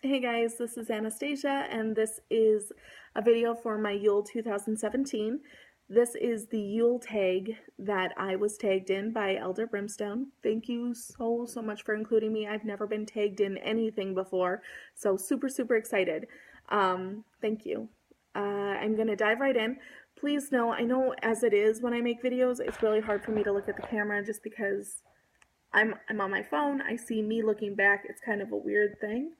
Hey guys, this is Anastasia, and this is a video for my Yule 2017. This is the Yule tag that I was tagged in by Elder Brimstone. Thank you so much for including me. I've never been tagged in anything before, so super excited. Thank you. I'm gonna dive right in. Please know, I know as it is when I make videos, it's really hard for me to look at the camera just because I'm on my phone. I see me looking back. It's kind of a weird thing.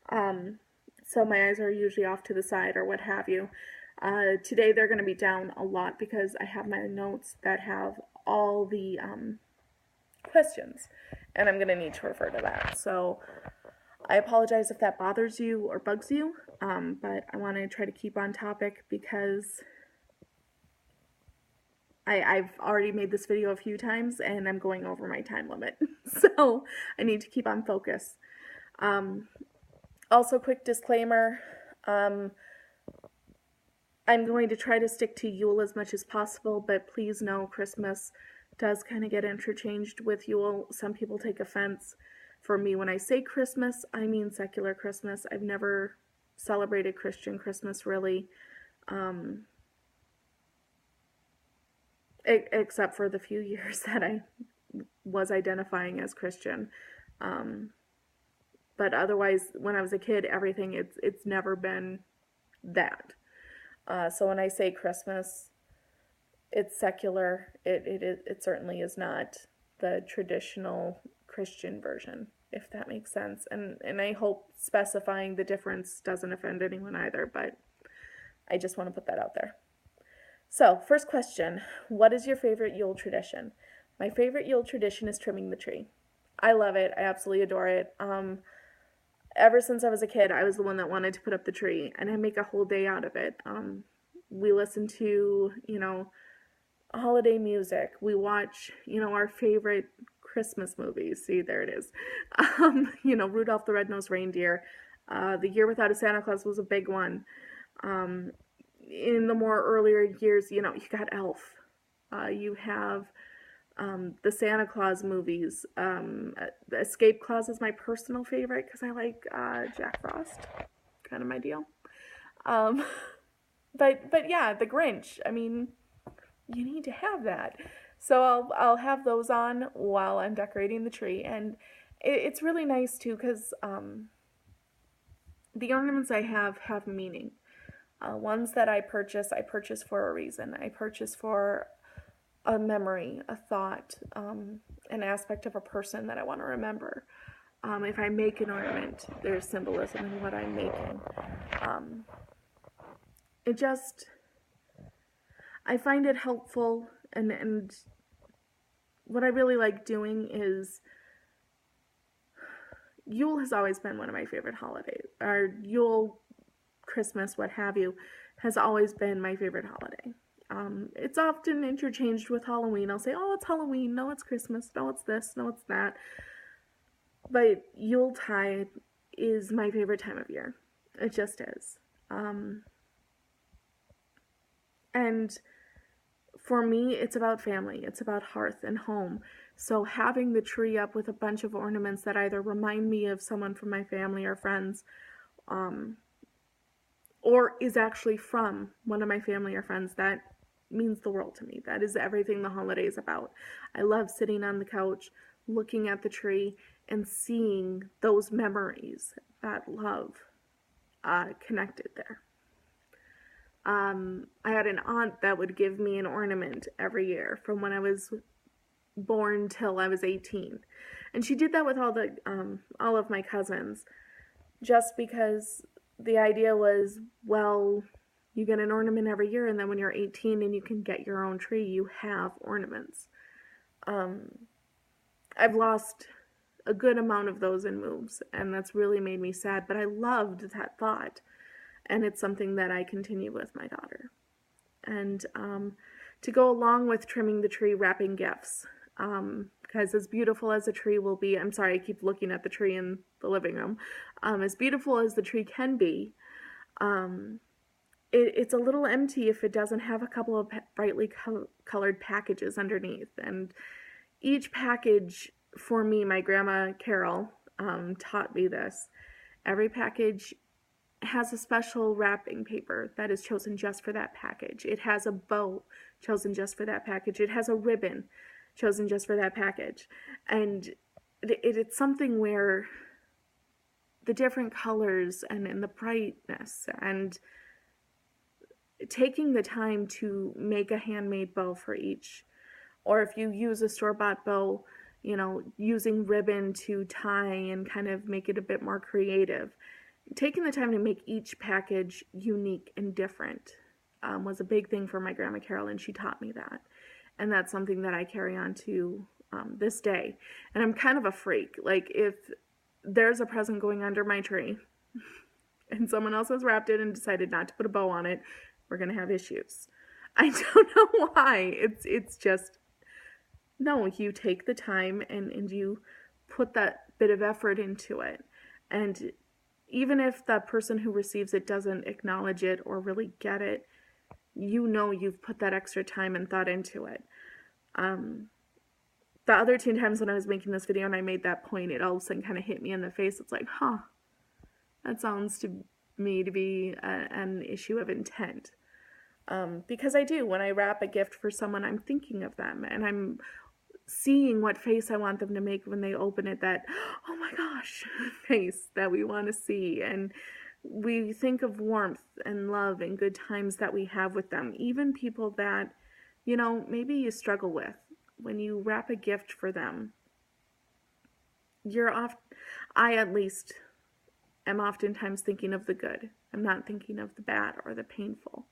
Um, so my eyes are usually off to the side or what have you. Today they're going to be down a lot because I have my notes that have all the questions, and I'm going to need to refer to that. So I apologize if that bothers you or bugs you, but I want to try to keep on topic because I've already made this video a few times and I'm going over my time limit. So I need to keep on focus. Also, quick disclaimer, I'm going to try to stick to Yule as much as possible, but please know Christmas does kind of get interchanged with Yule. Some people take offense. For me, when I say Christmas, I mean secular Christmas. I've never celebrated Christian Christmas, really, except for the few years that I was identifying as Christian. But otherwise, when I was a kid, everything, it's never been that. So when I say Christmas, it's secular. It certainly is not the traditional Christian version, if that makes sense. And I hope specifying the difference doesn't offend anyone either, but I just want to put that out there. So, first question, what is your favorite Yule tradition? My favorite Yule tradition is trimming the tree. I love it. I absolutely adore it. Ever since I was a kid, I was the one that wanted to put up the tree, and I make a whole day out of it. We listen to, holiday music. We watch, our favorite Christmas movies. See, there it is. Rudolph the Red-Nosed Reindeer. The Year Without a Santa Claus was a big one. In the more earlier years, you got Elf. You have the Santa Claus movies. The Escape Claus is my personal favorite because I like Jack Frost, kind of my deal. Um, but yeah, the Grinch. I mean, you need to have that. So I'll have those on while I'm decorating the tree, and it's really nice too because the ornaments I have meaning. Ones that I purchase for a reason. I purchase for a memory, a thought, an aspect of a person that I want to remember. If I make an ornament, there's symbolism in what I'm making. I find it helpful, and what I really like doing is, Yule has always been one of my favorite holidays, or Yule, Christmas, what have you, has always been my favorite holiday. It's often interchanged with Halloween. I'll say, oh, it's Halloween, no, it's Christmas, no, it's this, no, it's that. But Yuletide is my favorite time of year. It just is. And for me, it's about family. It's about hearth and home. So having the tree up with a bunch of ornaments that either remind me of someone from my family or friends, or is actually from one of my family or friends, that means the world to me. That is everything the holiday is about. I love sitting on the couch, looking at the tree, and seeing those memories, that love connected there. I had an aunt that would give me an ornament every year from when I was born till I was 18. And she did that with all of my cousins, just because the idea was, well, you get an ornament every year, and then when you're 18 and you can get your own tree, you have ornaments. I've lost a good amount of those in moves, and that's really made me sad, but I loved that thought, and it's something that I continue with my daughter. And to go along with trimming the tree, wrapping gifts. Because as beautiful as a tree will be, I'm sorry, I keep looking at the tree in the living room. As beautiful as the tree can be, it's a little empty if it doesn't have a couple of brightly colored packages underneath. And each package, for me, my grandma Carol taught me this. Every package has a special wrapping paper that is chosen just for that package. It has a bow chosen just for that package. It has a ribbon chosen just for that package. And it's something where the different colors and the brightness and taking the time to make a handmade bow for each, or if you use a store-bought bow, using ribbon to tie and kind of make it a bit more creative. Taking the time to make each package unique and different was a big thing for my Grandma Carol, and she taught me that. And that's something that I carry on to this day. And I'm kind of a freak. Like, if there's a present going under my tree and someone else has wrapped it and decided not to put a bow on it, we're going to have issues. I don't know why. It's just, no, you take the time and you put that bit of effort into it. And even if the person who receives it doesn't acknowledge it or really get it, you've put that extra time and thought into it. The other 2 times when I was making this video and I made that point, it all of a sudden kind of hit me in the face. It's like, that sounds to me to be an issue of intent. Because I do, when I wrap a gift for someone, I'm thinking of them and I'm seeing what face I want them to make when they open it, that, oh my gosh, face that we want to see. And we think of warmth and love and good times that we have with them. Even people that, maybe you struggle with. When you wrap a gift for them, I at least am oftentimes thinking of the good. I'm not thinking of the bad or the painful.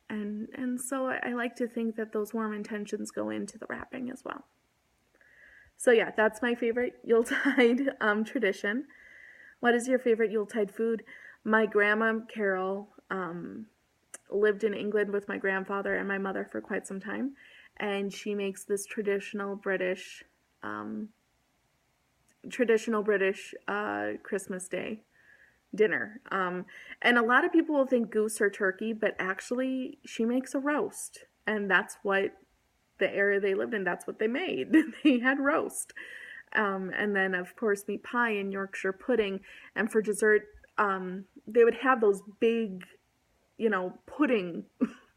And so I like to think that those warm intentions go into the wrapping as well. So yeah, that's my favorite Yuletide tradition. What is your favorite Yuletide food? My Grandma Carol lived in England with my grandfather and my mother for quite some time, and she makes this traditional British Christmas Day dinner. And a lot of people will think goose or turkey, but actually she makes a roast, and that's what the area they lived in, that's what they made. They had roast. And then, of course, meat pie and Yorkshire pudding. And for dessert, they would have those big, pudding,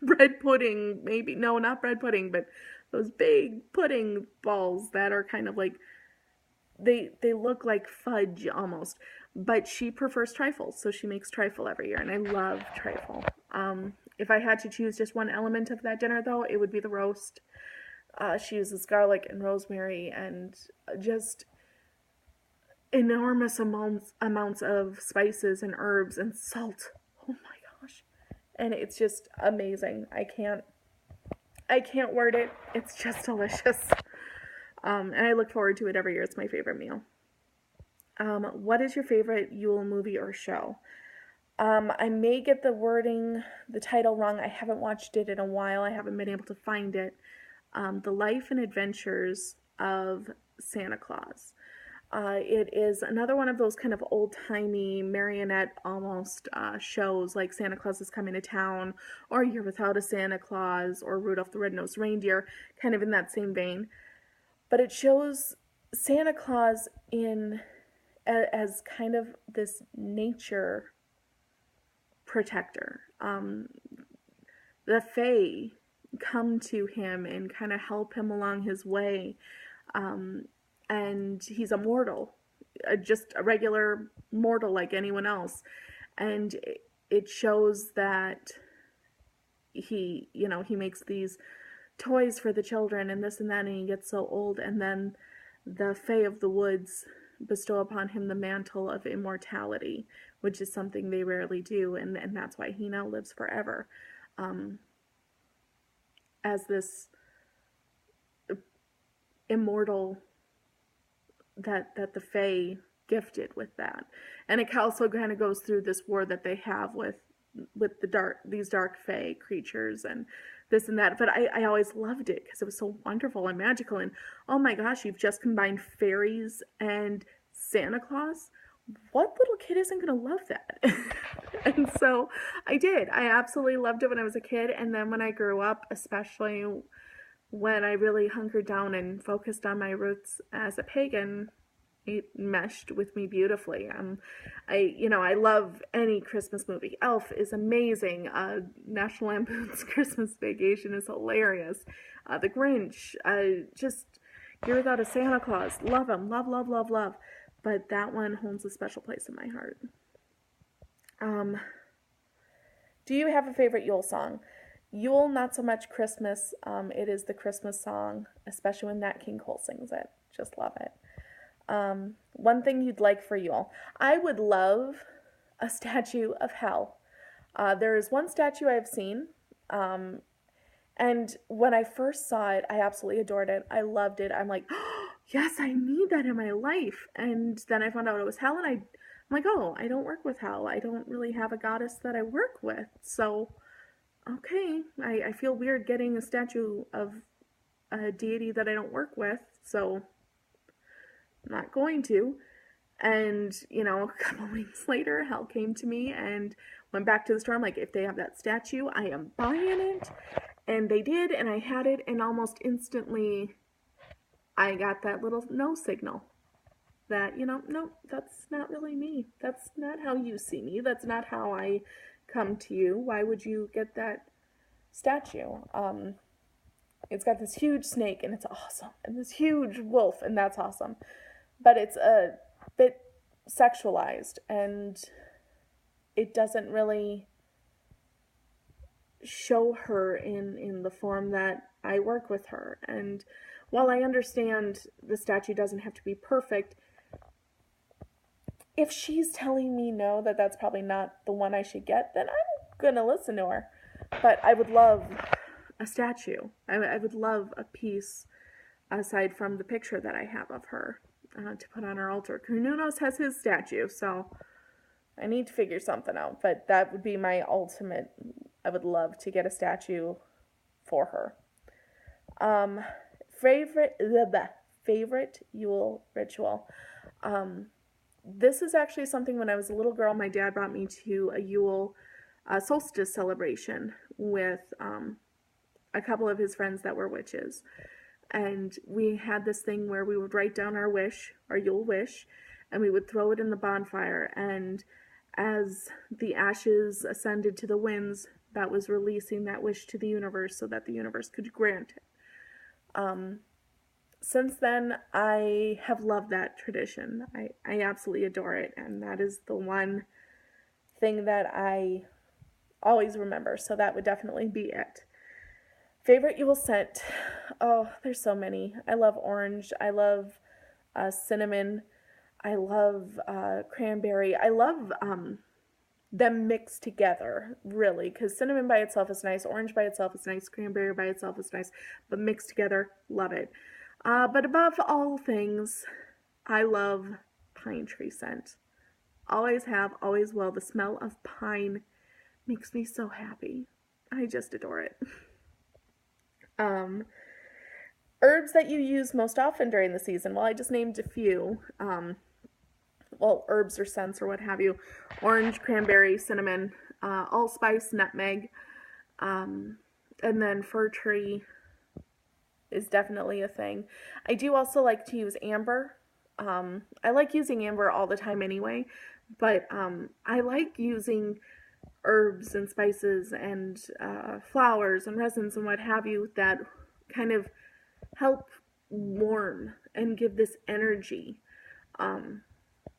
bread pudding, maybe, no, not bread pudding, but those big pudding balls that are kind of like, they look like fudge almost. But she prefers trifles, so she makes trifle every year, and I love trifle. If I had to choose just one element of that dinner, though, it would be the roast. She uses garlic and rosemary and just enormous amounts of spices and herbs and salt. Oh my gosh. And it's just amazing. I can't word it. It's just delicious. And I look forward to it every year. It's my favorite meal. What is your favorite Yule movie or show? I may get the title wrong. I haven't watched it in a while. I haven't been able to find it. The Life and Adventures of Santa Claus. It is another one of those kind of old-timey marionette almost shows, like Santa Claus is Coming to Town, or Year Without a Santa Claus, or Rudolph the Red-Nosed Reindeer, kind of in that same vein. But it shows Santa Claus as kind of this nature protector. The Fae come to him and kind of help him along his way. And he's a mortal, just a regular mortal like anyone else. And it shows that he makes these toys for the children and this and that, and he gets so old, and then the Fae of the Woods bestow upon him the mantle of immortality, which is something they rarely do, and that's why he now lives forever. As this immortal that the Fae gifted with that. And it also kind of goes through this war that they have with these dark Fae creatures and this and that. But I always loved it because it was so wonderful and magical. And oh my gosh, you've just combined fairies and Santa Claus. What little kid isn't going to love that? And so I did. I absolutely loved it when I was a kid. And then when I grew up, especially when I really hunkered down and focused on my roots as a pagan, it meshed with me beautifully. I love any Christmas movie. Elf is amazing. National Lampoon's Christmas Vacation is hilarious. The Grinch, just Year Without a Santa Claus, love him, love, love, love, love. But that one holds a special place in my heart. Do you have a favorite Yule song? Yule, not so much Christmas. It is the Christmas song, especially when Nat King Cole sings it. Just love it. One thing you'd like for Yule. I would love a statue of Hell. There is one statue I've seen, and when I first saw it, I absolutely adored it. I loved it. I'm like, oh, yes, I need that in my life. And then I found out it was Hell, and I'm like, oh, I don't work with Hell. I don't really have a goddess that I work with. So, okay, I feel weird getting a statue of a deity that I don't work with, so I'm not going to. And, a couple weeks later, Hell came to me and went back to the store. I'm like, if they have that statue, I am buying it. And they did, and I had it, and almost instantly I got that little no signal. That, no, that's not really me. That's not how you see me. That's not how I come to you. Why would you get that statue? It's got this huge snake, and it's awesome. And this huge wolf, and that's awesome. But it's a bit sexualized, and it doesn't really show her in the form that I work with her. And while I understand the statue doesn't have to be perfect, if she's telling me no, that's probably not the one I should get, then I'm gonna listen to her. But I would love a statue. I would love a piece aside from the picture that I have of her to put on our altar. Kununos has his statue, so I need to figure something out. But that would be my ultimate. I would love to get a statue for her. Favorite Yule ritual. This is actually something when I was a little girl, my dad brought me to a Yule solstice celebration with a couple of his friends that were witches. And we had this thing where we would write down our wish, our Yule wish, and we would throw it in the bonfire. And as the ashes ascended to the winds, that was releasing that wish to the universe so that the universe could grant it. Since then, I have loved that tradition. I absolutely adore it, and that is the one thing that I always remember, so that would definitely be it. Favorite Yule scent? Oh, there's so many. I love orange. I love cinnamon. I love cranberry. I love them mixed together, really, because cinnamon by itself is nice, orange by itself is nice, cranberry by itself is nice, but mixed together, love it. But above all things, I love pine tree scent. Always have, always will. The smell of pine makes me so happy. I just adore it. Herbs that you use most often during the season. Well, I just named a few. Herbs or scents or what have you. Orange, cranberry, cinnamon, allspice, nutmeg, and then fir tree is definitely a thing. I do also like to use amber. I like using amber all the time anyway, but I like using herbs and spices and flowers and resins and what have you that kind of help warm and give this energy.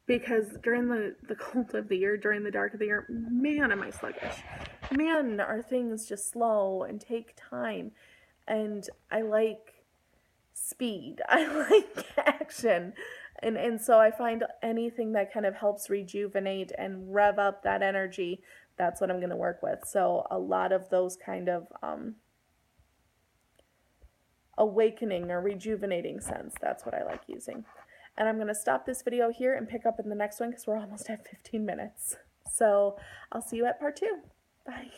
Because during the cold of the year, during the dark of the year, man, am I sluggish. Man, are things just slow and take time. And I like speed. I like action. And so I find anything that kind of helps rejuvenate and rev up that energy, that's what I'm going to work with. So a lot of those kind of awakening or rejuvenating scents, that's what I like using. And I'm going to stop this video here and pick up in the next one because we're almost at 15 minutes. So I'll see you at part 2. Bye.